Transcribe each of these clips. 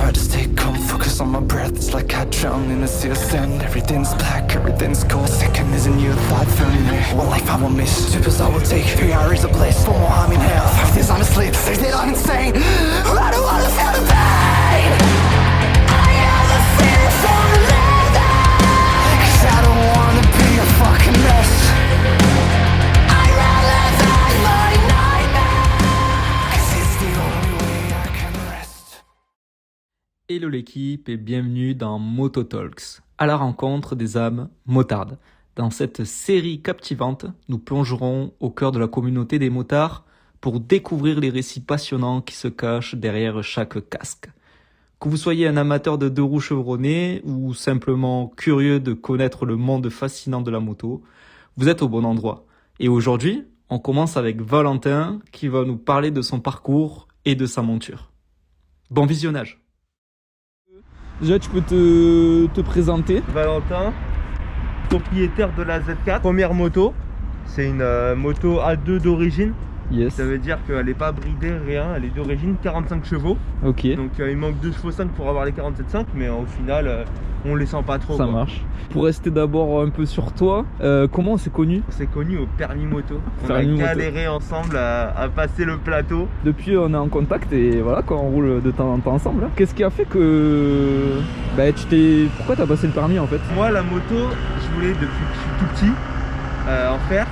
try to stay calm, focus on my breath. It's like I drown in a sea of sand. Everything's black, everything's cold. Second isn't you, thought filling me. One life I will miss, stupid I will take. 3 hours of bliss, 4 more I'm in hell. 5 days I'm asleep, 6 days I'm insane. I don't wanna feel the pain. I have the fear for living, 'cause I don't wanna be a fucking mess. I'd rather die my nightmare, 'cause it's the only way I can rest. Hello l'équipe et bienvenue dans Moto Talks, à la rencontre des âmes motardes. Dans cette série captivante, nous plongerons au cœur de la communauté des motards pour découvrir les récits passionnants qui se cachent derrière chaque casque. Que vous soyez un amateur de deux roues chevronnés ou simplement curieux de connaître le monde fascinant de la moto, vous êtes au bon endroit. Et aujourd'hui, on commence avec Valentin qui va nous parler de son parcours et de sa monture. Bon visionnage. Déjà, tu peux te présenter. Valentin, propriétaire de la Z4, première moto. C'est une moto A2 d'origine. Yes. Ça veut dire qu'elle n'est pas bridée, rien. Elle est d'origine, 45 chevaux. Ok. Donc il manque 2 chevaux 5 pour avoir les 47,5, mais au final, on les sent pas trop. Ça quoi. marche. Pour rester d'abord un peu sur toi, comment on s'est connus? On s'est connus au permis moto. On Permis a moto. galéré ensemble à passer le plateau. Depuis, on est en contact et voilà, quand on roule de temps en temps ensemble. Hein. Qu'est-ce qui a fait que pourquoi t'as passé le permis en fait? Moi, la moto, je voulais depuis que je suis tout petit en faire.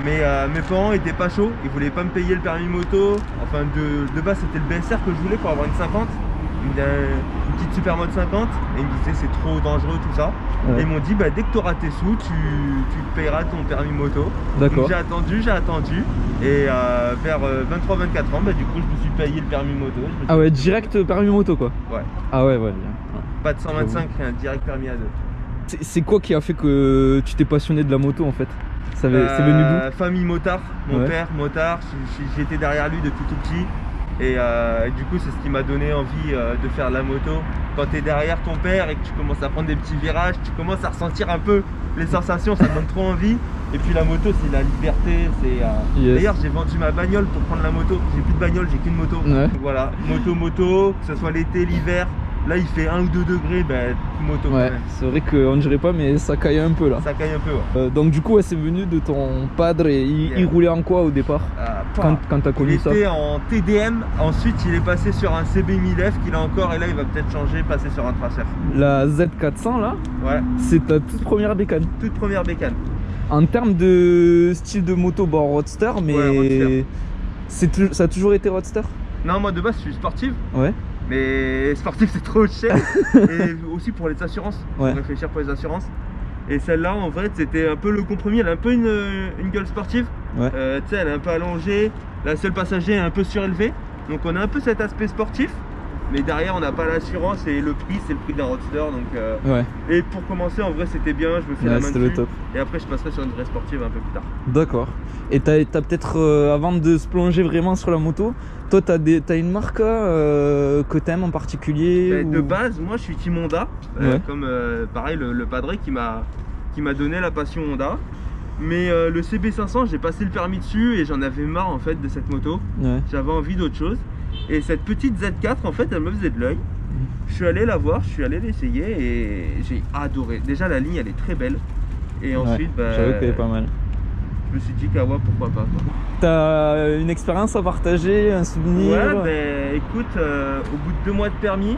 Mais mes parents étaient pas chauds, ils voulaient pas me payer le permis moto. Enfin de base c'était le BSR que je voulais pour avoir une 50, une petite super mode 50. Et ils me disaient c'est trop dangereux tout ça. Ouais. Et ils m'ont dit bah, dès que tu auras tes sous, tu payeras ton permis moto. D'accord. Donc j'ai attendu. Et vers 23-24 ans, bah, du coup je me suis payé le permis moto. Ah ouais, direct permis moto quoi? Ouais. Ah ouais, bien. Ouais. Pas de 125, rien, direct permis à 2. C'est quoi qui a fait que tu t'es passionné de la moto en fait? C'est venu d'où? Famille motard, mon Ouais. père motard, j'étais derrière lui depuis tout petit. Et du coup c'est ce qui m'a donné envie de faire la moto. Quand tu es derrière ton père et que tu commences à prendre des petits virages, tu commences à ressentir un peu les sensations, ça te donne trop envie. Et puis la moto c'est la liberté, Yes. D'ailleurs j'ai vendu ma bagnole pour prendre la moto. J'ai plus de bagnole, j'ai qu'une moto. Ouais. Voilà, moto, que ce soit l'été, l'hiver. Là il fait 1 ou 2 degrés, ben moto quand Ouais, même. c'est vrai qu'on dirait pas mais ça caille un peu là. Ça caille un peu ouais. Donc du coup ouais, c'est venu de ton padre et il roulait en quoi au départ? Quand t'as connu il ça? était en TDM, ensuite il est passé sur un CB 1000F qu'il a encore et là il va peut-être changer, passer sur un Tracer. La Z400 là, Ouais, c'est ta toute première bécane. toute première bécane. En termes de style de moto, bon roadster, mais Ouais, ça a toujours été roadster? Non, moi de base je suis sportive, Ouais. mais sportif c'est trop cher. Et aussi pour les assurances, Ouais. faut réfléchir pour les assurances. Et celle-là en vrai c'était un peu le compromis, elle a un peu une gueule sportive. Ouais. Tu sais, elle est un peu allongée, la seule passager est un peu surélevé. Donc on a un peu cet aspect sportif. Mais derrière on n'a pas l'assurance et le prix c'est le prix d'un roadster donc Ouais, et pour commencer en vrai c'était bien, je me fais ouais, la main c'était le dessus top. et après je passerai sur une vraie sportive un peu plus tard. D'accord. Et t'as peut-être, avant de se plonger vraiment sur la moto, toi t'as une marque que t'aimes en particulier? Mais de base moi je suis team Honda, Ouais. comme pareil le padre qui m'a donné la passion Honda. Mais le CB500 j'ai passé le permis dessus et j'en avais marre en fait de cette moto, Ouais. j'avais envie d'autre chose. Et cette petite Z4 en fait elle me faisait de l'œil. Je suis allé la voir, je suis allé l'essayer et j'ai adoré. Déjà la ligne elle est très belle. Et ensuite Ouais, j'avoue qu'elle est pas mal. je me suis dit qu'à voir pourquoi pas quoi. T'as une expérience à partager, un souvenir? Ouais, ben écoute, au bout de 2 mois de permis,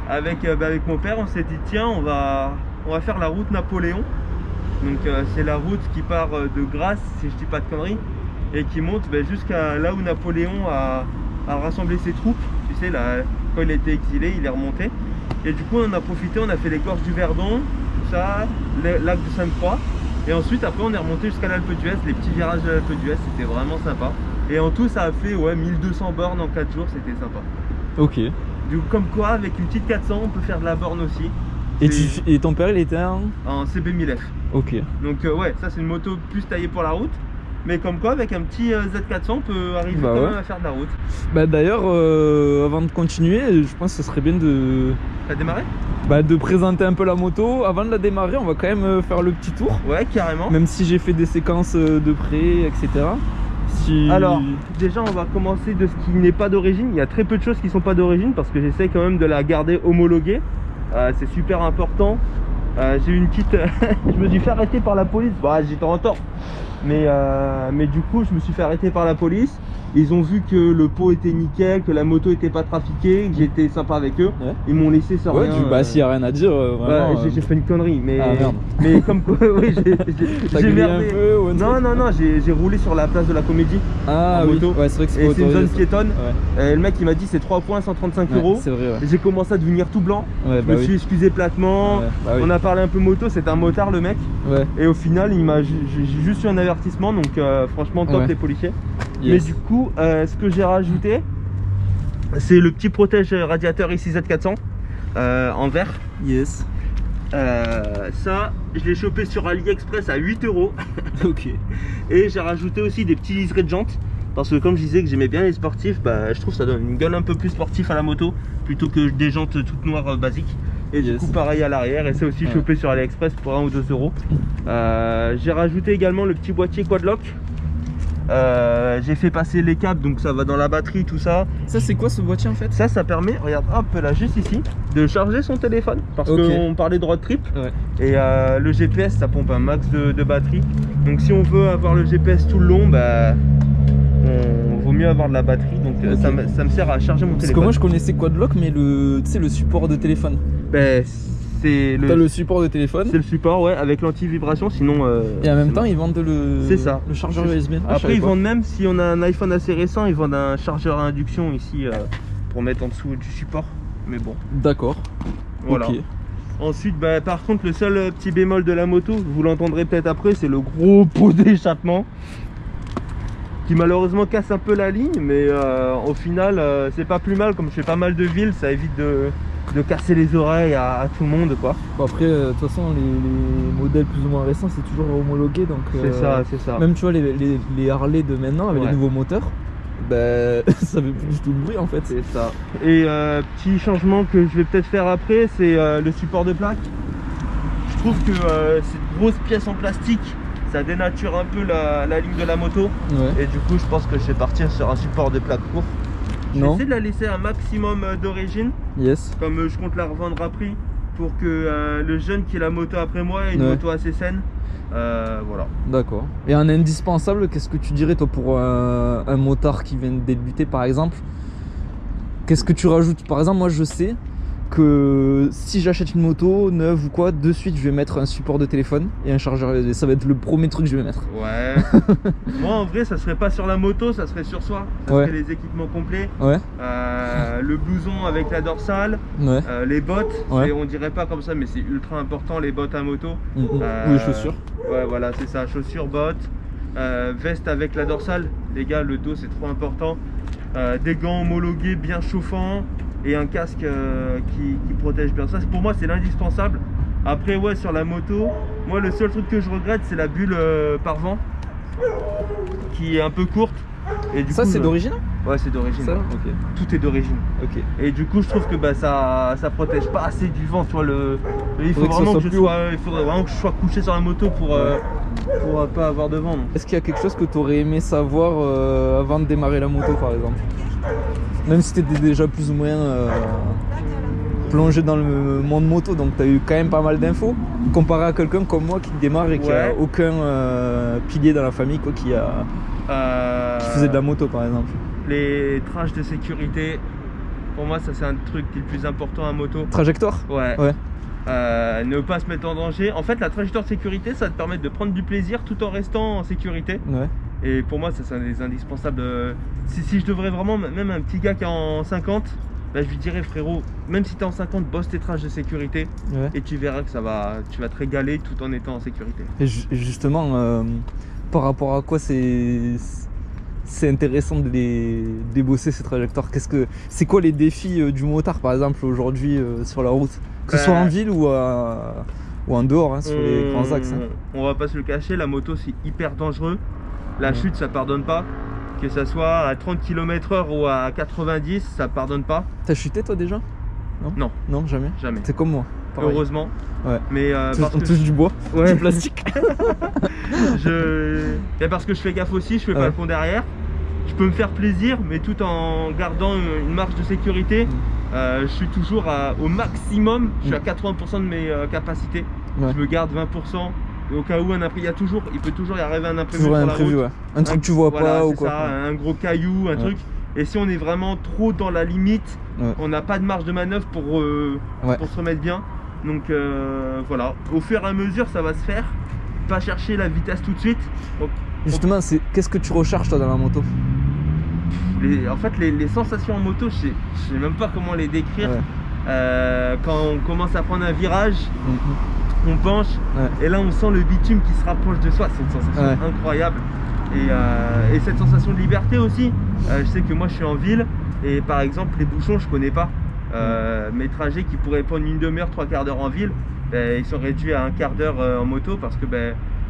avec mon père, on s'est dit tiens, on va faire la route Napoléon. Donc c'est la route qui part de Grasse, si je dis pas de conneries, et qui monte jusqu'à là où Napoléon a rassemblé ses troupes. Tu sais, là, quand il a été exilé, il est remonté. Et du coup, on en a profité, on a fait les gorges du Verdon, tout ça, le lac de Sainte-Croix. Et ensuite, après, on est remonté jusqu'à l'Alpe d'Huez, les petits virages de l'Alpe d'Huez, c'était vraiment sympa. Et en tout, ça a fait 1200 bornes en 4 jours, c'était sympa. Ok. Du coup, comme quoi, avec une petite 400, on peut faire de la borne aussi. Et ton père il était En CB 1000F. Ok. Donc ouais, ça c'est une moto plus taillée pour la route. Mais comme quoi, avec un petit Z400, on peut arriver Bah quand ouais. même à faire de la route. Bah d'ailleurs, avant de continuer, je pense que ce serait bien T'as démarré? de présenter un peu la moto. Avant de la démarrer, on va quand même faire le petit tour. Ouais, carrément. Même si j'ai fait des séquences de près, etc. tu... Alors, déjà, on va commencer de ce qui n'est pas d'origine. Il y a très peu de choses qui sont pas d'origine parce que j'essaie quand même de la garder homologuée. C'est super important. J'ai eu une petite... je me suis fait arrêter par la police. Bah, j'étais en tort. Mais du coup, je me suis fait arrêter par la police. Ils ont vu que le pot était nickel, que la moto était pas trafiquée, que j'étais sympa avec eux. Ouais. Ils m'ont laissé sans Ouais, rien. bah s'il y a rien à dire, vraiment... J'ai fait une connerie, mais, Ah, merde. mais comme quoi, oui, T'as j'ai grillé un merdé. peu ou un truc? Non, j'ai roulé sur la place de la Comédie. Ah en oui, moto. ouais, c'est vrai que c'est Et pas c'est une autorisé, zone ça. piétonne. Ouais. Le mec il m'a dit c'est 3 points 135 Ouais, euros. c'est vrai, ouais. J'ai commencé à devenir tout blanc. Ouais, Je bah me oui. suis excusé platement. Ouais, bah oui. On a parlé un peu moto, c'est un motard le mec. Ouais. Et au final j'ai juste eu un avertissement, donc franchement top Ouais. les policiers. Yes. Mais du coup ce que j'ai rajouté, c'est le petit protège radiateur ici Z400 en verre. Yes. Ça je l'ai chopé sur AliExpress à 8 euros. Ok. Et j'ai rajouté aussi des petits liserés de jantes. Parce que comme je disais que j'aimais bien les sportifs, bah, je trouve que ça donne une gueule un peu plus sportif à la moto plutôt que des jantes toutes noires basiques. Et du Yes. coup pareil à l'arrière, et c'est aussi Ouais. chopé sur AliExpress pour 1 ou 2 euros. J'ai rajouté également le petit boîtier quadlock. J'ai fait passer les câbles, donc ça va dans la batterie, tout ça. Ça, c'est quoi ce boîtier en fait? Ça permet, regarde, hop là, juste ici, de charger son téléphone. Parce Ok. qu'on parlait de road trip. Ouais. Et le GPS, ça pompe un max de batterie. Donc si on veut avoir le GPS tout le long, bah, on vaut mieux avoir de la batterie. Donc Ok. ça me sert à charger mon Parce que téléphone. moi je connaissais Quadlock, mais tu sais, le support de téléphone. Ben, c'est T'as le, le support de téléphone c'est le support, ouais, avec l'anti-vibration. Sinon. et en même c'est temps bon. ils vendent C'est ça. le chargeur C'est- USB. Ah, je Après, savais ils pas. vendent même, si on a un iPhone assez récent, ils vendent un chargeur à induction ici pour mettre en dessous du support. Mais bon, D'accord. voilà. Ok. Ensuite, bah, par contre, le seul petit bémol de la moto, vous l'entendrez peut-être après, c'est le gros pot d'échappement qui malheureusement casse un peu la ligne, mais au final, c'est pas plus mal. Comme je fais pas mal de villes, ça évite de casser les oreilles à tout le monde, quoi. Bon, après, de toute façon, les modèles plus ou moins récents, c'est toujours homologué. Donc, C'est ça. même tu vois, les Harley de maintenant, avec Ouais. les nouveaux moteurs, ben, ça fait plus du tout de bruit en fait. C'est ça. Et petit changement que je vais peut-être faire après, c'est le support de plaque. Je trouve que cette grosse pièce en plastique, ça dénature un peu la ligne de la moto. Ouais. Et du coup, je pense que je vais partir sur un support de plaque court. Je vais Non. essayer de la laisser un maximum d'origine, Yes. comme je compte la revendre à prix, pour que le jeune qui a la moto après moi ait une Ouais. moto assez saine. Voilà. D'accord. Et en indispensable, qu'est-ce que tu dirais toi pour un motard qui vient de débuter par exemple? Qu'est-ce que tu rajoutes? Par exemple, moi je sais que si j'achète une moto neuve ou quoi, de suite je vais mettre un support de téléphone et un chargeur USB. Ça va être le premier truc que je vais mettre. Ouais. Moi en vrai, ça serait pas sur la moto, ça serait sur soi. Ça Ouais. serait les équipements complets. Ouais. Le blouson avec la dorsale, Ouais. les bottes, Ouais. on dirait pas comme ça mais c'est ultra important les bottes à moto. Mm, mm. Euh, Ou les chaussures. Ouais voilà c'est ça, chaussures, bottes, veste avec la dorsale, les gars le dos c'est trop important. Des gants homologués bien chauffants et un casque qui protège bien. Ça pour moi c'est l'indispensable. Après ouais sur la moto, moi le seul truc que je regrette c'est la bulle par vent qui est un peu courte. Et du Ça coup, c'est d'origine? Ouais c'est d'origine. Ça ouais. ok. Tout est d'origine. Ok. Et du coup, je trouve que bah, ça protège pas assez du vent. Tu vois, il faut Faudrait que ça vraiment soit que plus haut. il faudrait vraiment que je sois couché sur la moto pour pas avoir de vent. donc. Est-ce qu'il y a quelque chose que tu aurais aimé savoir avant de démarrer la moto par exemple? Même si tu étais déjà plus ou moins plongé dans le monde moto, donc tu as eu quand même pas mal d'infos, comparé à quelqu'un comme moi qui démarre et qui a Ouais. aucun pilier dans la famille quoi, qui faisait de la moto par exemple. Les trages de sécurité, pour moi, ça c'est un truc qui est le plus important à moto. Trajectoire? Ouais. Ouais. Ne pas se mettre en danger. En fait, la trajectoire de sécurité, ça va te permettre de prendre du plaisir tout en restant en sécurité. Ouais. Et pour moi, ça c'est un des indispensables. Si je devrais vraiment, même un petit gars qui est en 50, bah, je lui dirais frérot, même si tu es en 50, bosse tes trages de sécurité Ouais. et tu verras que tu vas te régaler tout en étant en sécurité. Et justement, par rapport à quoi c'est intéressant de les bosser ces trajectoires? C'est quoi les défis du motard par exemple aujourd'hui sur la route? Que ce soit en ville ou en dehors hein, sur les grands axes. Hein. On va pas se le cacher, la moto c'est hyper dangereux. La chute ça pardonne pas. Que ça soit à 30 km/h ou à 90, ça pardonne pas. T'as chuté toi déjà? Non. Non, jamais. Jamais. C'est comme moi. pareil. Heureusement. Ouais. Mais parce On que touche du bois, Ouais. du plastique. mais parce que je fais gaffe aussi, je fais pas Ouais. le pont derrière. je peux me faire plaisir, mais tout en gardant une marge de sécurité. Je suis toujours au maximum, je suis à 80% de mes capacités. Ouais. Je me garde 20%. Au cas où il peut toujours y arriver un imprévu Toujours sur un la imprévu, route. ouais. Un truc que tu vois Voilà, pas ou c'est quoi. ça, un gros caillou, un truc. Et si on est vraiment trop dans la limite, Ouais. on n'a pas de marge de manœuvre pour se remettre bien. Donc voilà, au fur et à mesure ça va se faire. Pas chercher la vitesse tout de suite. Donc, Justement, qu'est-ce que tu recherches toi dans la moto? en fait les sensations en moto, je sais même pas comment les décrire. Ouais. Quand on commence à prendre un virage, Mhm. on penche, Ouais. et là on sent le bitume qui se rapproche de soi, c'est une sensation incroyable. Et cette sensation de liberté aussi, je sais que moi je suis en ville, et par exemple les bouchons je connais pas. Mes trajets qui pourraient prendre une demi-heure, 3/4 d'heure en ville, ils sont réduits à un quart d'heure en moto, parce que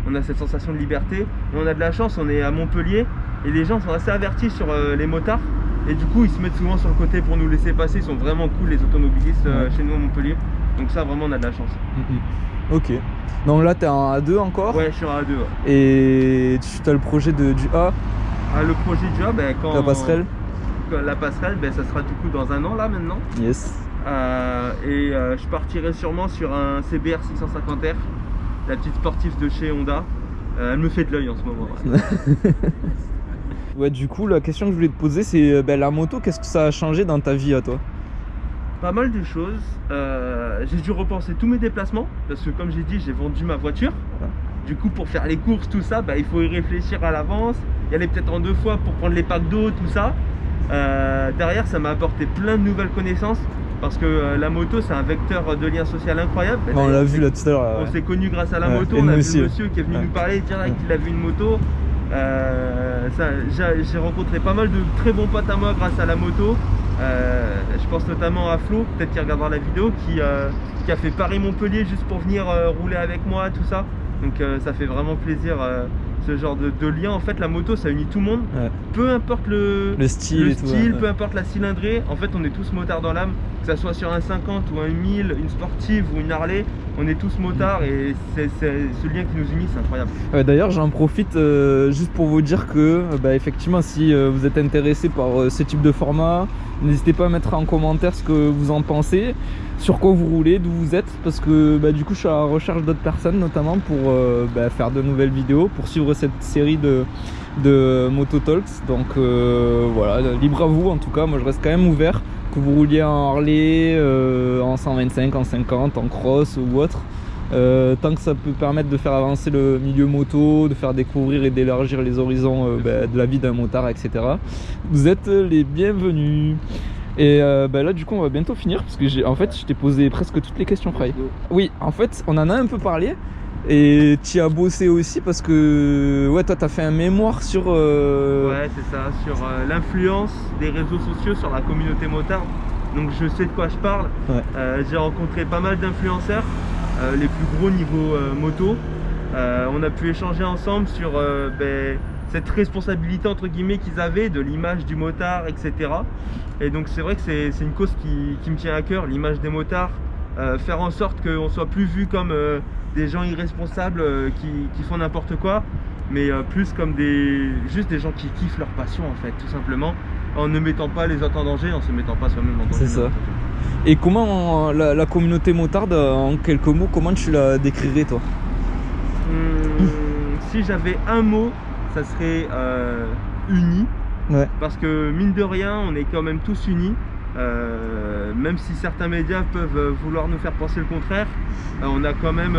on a cette sensation de liberté. Et on a de la chance, on est à Montpellier, et les gens sont assez avertis sur les motards, et du coup ils se mettent souvent sur le côté pour nous laisser passer. Ils sont vraiment cool les automobilistes chez nous à Montpellier, donc ça vraiment on a de la chance. Ok. Donc là t'es en A2 encore? Ouais, je suis en A2. Ouais. Et tu as le projet du A, Le projet du A, quand la passerelle? La passerelle, ça sera du coup dans un an là maintenant. Yes. Je partirai sûrement sur un CBR 650R, la petite sportive de chez Honda. Elle me fait de l'œil en ce moment. Ouais. Ouais, du coup, la question que je voulais te poser, c'est la moto, qu'est-ce que ça a changé dans ta vie à toi? Pas mal de choses. J'ai dû repenser tous mes déplacements, parce que comme j'ai dit, j'ai vendu ma voiture. Du coup, pour faire les courses, tout ça, il faut y réfléchir à l'avance, y aller peut-être en 2 fois pour prendre les packs d'eau, tout ça. Derrière, ça m'a apporté plein de nouvelles connaissances, parce que la moto, c'est un vecteur de lien social incroyable. On l'a vu là tout à l'heure. On s'est connus grâce à la Ouais, moto. et On nous a vu aussi, monsieur qui est venu nous parler direct qu'il avait une moto. J'ai rencontré pas mal de très bons potes à moi grâce à la moto. Je pense notamment à Flo, peut-être qu'il regardera la vidéo, qui a fait Paris-Montpellier juste pour venir rouler avec moi, tout ça. Donc ça fait vraiment plaisir, ce genre de lien. En fait, la moto, ça unit tout le monde. Ouais. Peu importe le style et tout. peu importe la cylindrée. En fait, on est tous motards dans l'âme. Que ça soit sur un 50 ou un 1000, une sportive ou une Harley, on est tous motards, et c'est ce lien qui nous unit, c'est incroyable. D'ailleurs, j'en profite juste pour vous dire que, effectivement, si vous êtes intéressé par ce type de format, n'hésitez pas à mettre en commentaire ce que vous en pensez, sur quoi vous roulez, d'où vous êtes, parce que du coup, je suis à la recherche d'autres personnes, notamment pour faire de nouvelles vidéos, pour suivre cette série de Moto Talks. Donc voilà, libre à vous. En tout cas, moi, je reste quand même ouvert, que vous rouliez en Harley, en 125, en 50, en cross ou autre. Tant que ça peut permettre de faire avancer le milieu moto, de faire découvrir et d'élargir les horizons de la vie d'un motard, etc. Vous êtes les bienvenus. Et là du coup on va bientôt finir, parce que je t'ai posé presque toutes les questions, Fry. Oui, en fait on en a un peu parlé, et tu as bossé aussi parce que toi t'as fait un mémoire sur... Ouais, c'est ça, sur l'influence des réseaux sociaux sur la communauté motarde. Donc je sais de quoi je parle. Ouais. J'ai rencontré pas mal d'influenceurs, les plus gros niveau moto. On a pu échanger ensemble sur cette responsabilité entre guillemets qu'ils avaient de l'image du motard, etc. Et donc c'est vrai que c'est une cause qui me tient à cœur, l'image des motards. Faire en sorte qu'on soit plus vu comme des gens irresponsables qui font n'importe quoi, mais plus comme juste des gens qui kiffent leur passion, en fait, tout simplement, en ne mettant pas les autres en danger, en se mettant pas soi-même en danger. C'est ça. Et comment la communauté motarde, en quelques mots, comment tu la décrirais toi? Si j'avais un mot, ça serait unis. Ouais. Parce que mine de rien, on est quand même tous unis. Même si certains médias peuvent vouloir nous faire penser le contraire, on a quand même,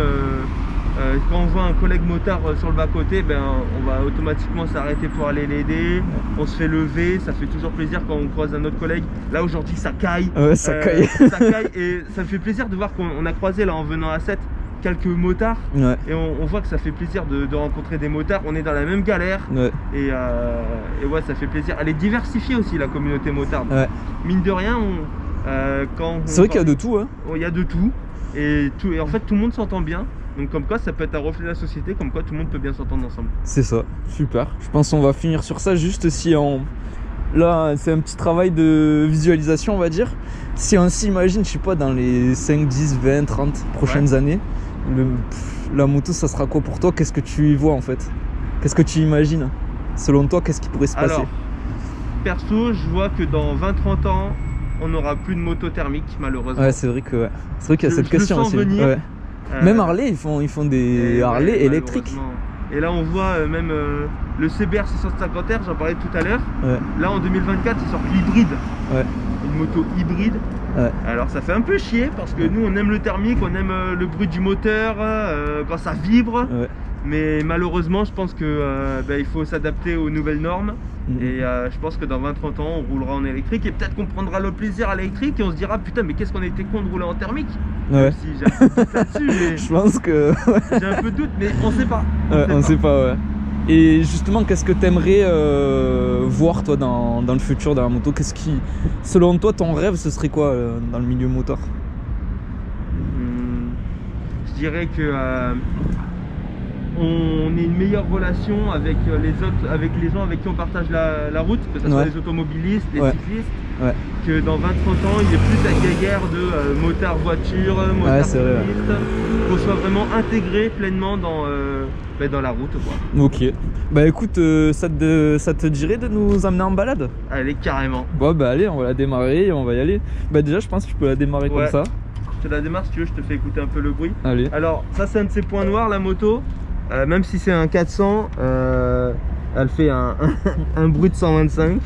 quand on voit un collègue motard sur le bas-côté, on va automatiquement s'arrêter pour aller l'aider. On se fait lever, ça fait toujours plaisir quand on croise un autre collègue. Là aujourd'hui ça caille, ça caille. ça caille, et ça me fait plaisir de voir qu'on a croisé là en venant à 7 quelques motards, et on voit que ça fait plaisir de rencontrer des motards. On est dans la même galère, et ouais, ça fait plaisir. Elle est diversifiée aussi, la communauté motarde. Mine de rien, c'est vrai qu'il y a de tout, hein. Il y a de tout, et en fait tout le monde s'entend bien. Donc comme quoi ça peut être un reflet de la société, comme quoi tout le monde peut bien s'entendre ensemble. C'est ça, super. Je pense qu'on va finir sur ça, juste si là c'est un petit travail de visualisation, on va dire. Si on s'imagine, je sais pas, dans les 5, 10, 20, 30 prochaines années, la moto ça sera quoi pour toi? Qu'est-ce que tu y vois en fait? Qu'est-ce que tu imagines? Selon toi, qu'est-ce qui pourrait se passer? Alors, perso, je vois que dans 20-30 ans, on n'aura plus de moto thermique, malheureusement. Ouais, c'est vrai que c'est vrai qu'il y a Je- cette je le question sens aussi. venir. Ouais. Euh, Même Harley, ils font des et Harley ouais, électriques. malheureusement. Et là, on voit même le CBR 650R, j'en parlais tout à l'heure. Ouais. Là, en 2024, ils sortent l'hybride. Ouais. Une moto hybride. Ouais. Alors, ça fait un peu chier parce que nous, on aime le thermique, on aime le bruit du moteur, quand ça vibre. Ouais. Mais malheureusement, je pense que il faut s'adapter aux nouvelles normes. Mhm. Et je pense que dans 20-30 ans, on roulera en électrique et peut-être qu'on prendra le plaisir à l'électrique et on se dira putain, mais qu'est-ce qu'on a été con de rouler en thermique. Ouais. Même si j'ai un peu de doute là-dessus, mais Je pense que j'ai un peu de doute, mais on sait pas. on sait pas, ouais. Et justement, qu'est-ce que t'aimerais voir toi dans le futur de la moto? Qu'est-ce qui, selon toi, ton rêve, ce serait quoi dans le milieu moteur? Je dirais que on ait une meilleure relation avec les autres, avec les gens avec qui on partage la route, que ce soit Ouais. les automobilistes, les Ouais. cyclistes, Ouais. que dans 20-30 ans, il y ait plus la guéguerre de motard voiture, motard c'est vrai, ouais. cycliste, qu'on soit vraiment intégré pleinement dans la route, quoi. Ok. Bah écoute, ça te dirait de nous amener en balade? Allez, carrément. Bon bah allez, on va la démarrer et on va y aller. Bah déjà, je pense que tu peux la démarrer Ouais. comme ça. Je te la démarre si tu veux, je te fais écouter un peu le bruit. Allez. Alors, ça c'est un de ses points noirs, la moto. Même si c'est un 400, elle fait un bruit de 125.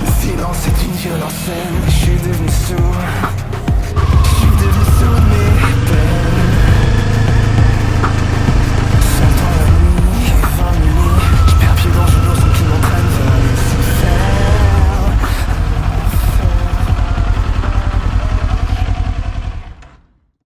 Le silence est une violence saine, je suis devenu sourd.